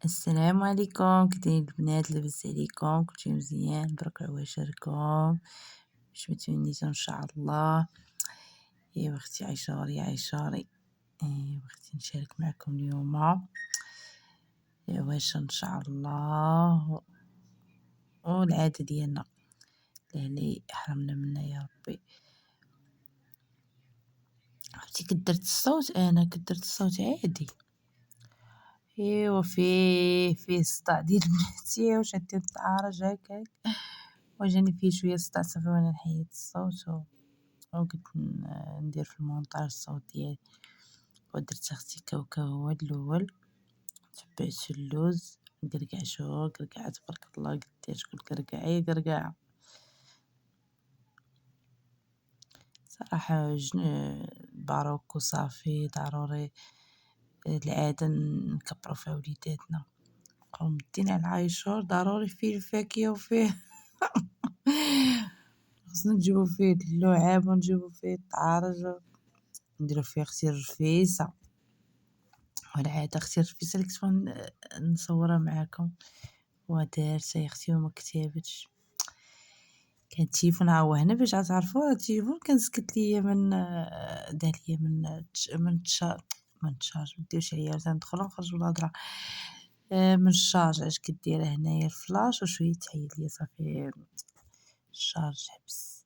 السلام عليكم، كي دايرين البنات؟ لاباس عليكم؟ كلشي مزيان؟ مبروك عواشركم، باش متهنيتو ان شاء الله. ايوا اختي عيشاري عيشاري، ايوا اختي نشارك معكم اليوم العواشر ان شاء الله، والعادة ديالنا اللي يحرمنا منها يا ربي. عرفتي كدرت الصوت، انا كدرت الصوت عادي. ايوا فيه صداع ديال بناتي، واش عندي نتعارج هكاك وجاني فيه شوية صداع، صافي وانا نحيد الصوت وقلت ندير في المونتاج الصوت ديالي. ودرت اختي كاوكاو هو الاول، تبعت اللوز قرقعتو قرقعة تبارك الله، قديت شكون قرقعي قرقعة صراحة. باروك وصافي ضروري العادة نكبرو فيها وليداتنا، نبقاو مدين على العايشور ضروري فيه الفاكهة وفيه خصنا نجيبو فيه اللعاب ونجيبو فيه الطعارج، نديرو فيه اختي الرفيسة. والعادة اختي الرفيسة اللي كنت نصورها معاكم ودارت يا اختي وما كتبتش، كان التليفون ها هو هنا باش تعرفوا التليفون كان سكت ليا من دار ليا من تشارج مديرش عليا تندخل ونخرج بالهضره من الشارج. اش كدير هنايا الفلاش وشويه تحيد ليا صافي الشارج حبس.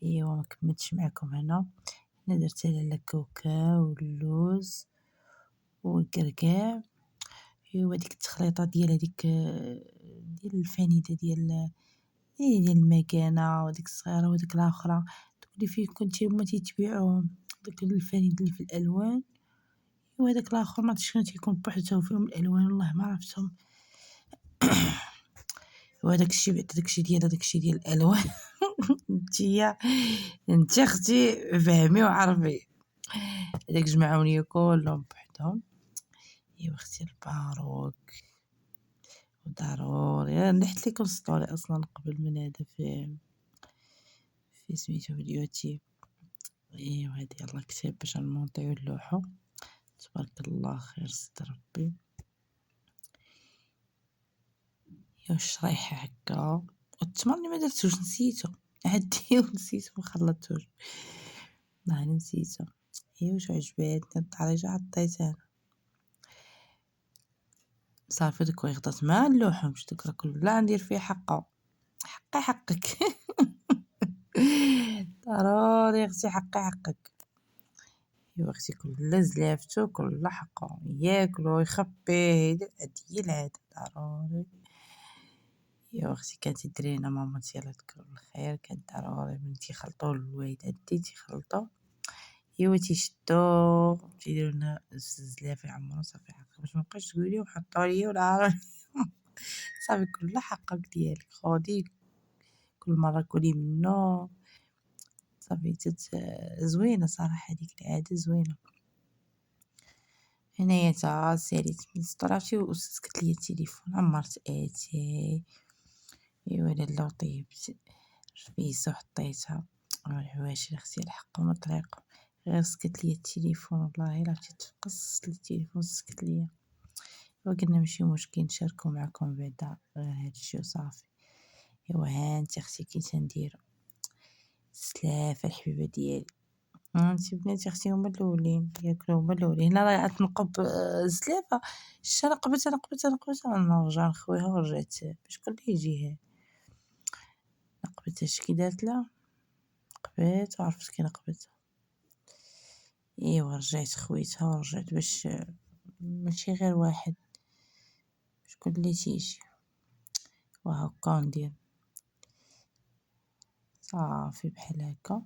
ايوا ما كملتش معكم هنا درت على الكاوكاو واللوز والكركاع. ايوا ديك التخليطه ديال هذيك ديال الفانيده ديال المكانه وديك الصغيره وديك الاخرى، دوك اللي فيه كنتي هما تيتبيعوهم، داك الفانيد اللي في الالوان. ايوا داك الاخر ما عرفتش شنو تيكون بوحدو فيهم الالوان والله ما عرفتهم. وهداك بعدا داكشي ديال الالوان نتيا انت اختي فهمي وعرفي، هذاك جمعوا لي كلهم بوحدهم. ايوا اختي الباروك وضروري نحت لكم ستوري اصلا قبل من هذا في سميتو في اليوتيوب. ايوا هادي يلا كتاب باش نمونطيو اللوحة، تبارك الله خير ستر ربي. ايوا الشريحة هكا والتمر اللي ما درتوش نسيتو عدي ونسيتو مخلطتوش، نهار نسيتو. ايوا شو عجباتني الطريجة حطيتها صافي دوك غطات مع اللوحة، مش دوك راه كلها ندير فيه حقه حقك ضروري اختي حقك. ايوا اختي كل زلافته كل حقه ياكلو يخبيه هادي هي العادة ضروري. ايوا اختي كانت درينا مامتي الله يذكر بالخير، كانت ضروري من تيخلطوا الوالدات تيخلطوا ايوا تيشدو تيديروا لنا الزلاف يعمرو صافي حقك باش مبقاش تقولي وحطوا ليا ولا عارف صافي كل حقك ديالك خودي كل مرة كلي منو صافي زوينة صراحة هذيك العادة زوينة. هنايا تا ساليت من سطراتي وسكت ليا التليفون عمرت اتاي. ايوا لالا وطيبت رفيسة وحطيتها والحواشي اختي الحق ومطريق، غير سكت ليا التليفون والله الا عرفتي تفقس التليفون سكت ليا. وقلنا ماشي مشكل نشاركو معكم بعدا غير هادشي وصافي. ايوا ها انت اختي كي تنديرو سلافة الحبيبة ديالي، هانتي بناتي اختي هما الاولين ياكلو هما الاولين. هنا راه تنقب الزلافة شتا نقبتها نرجع نخويها ورجعت باش كل يجيها نقبتها شكي دارت لها قبيت وعرفت كي نقبتها. ايوا رجعت خويتها ورجعت باش ماشي غير واحد باش كل اللي تيجي وهكا ندير صافي بحال هكا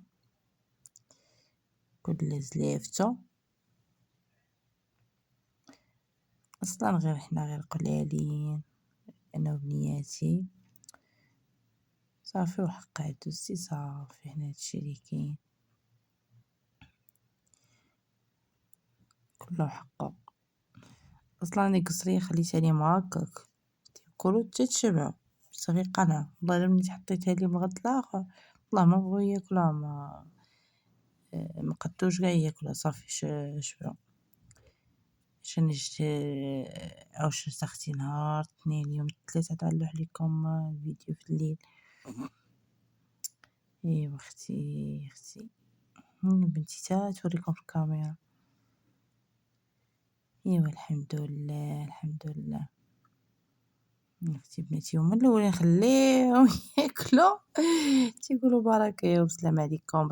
كل زليفتو. اصلا غير حنا غير قلالين انا وبنياتي صافي وحقا دوزتي صافي حنا هادشي اللي كاين كله حقه. اصلا انا قصريه خليتها ليهم هكاك تيكولو حتى تشبعوا صافي قنعوا والله الا ملي حطيتها ليهم الغد الاخر والله ما بغاو ياكلوها ما قدوش كاع ياكلوها صافي شبعوا. عشان عوش أختي نهار 2 يوم 3 عاد نلوح ليكم الفيديو في الليل. إيوا أختي بنتي تا توريكم في الكاميرا. إيوا الحمد لله، الحمد لله. أختي بناتي هما الأولين خليهم ياكلوا تيقولوا بركة وبسلام عليكم.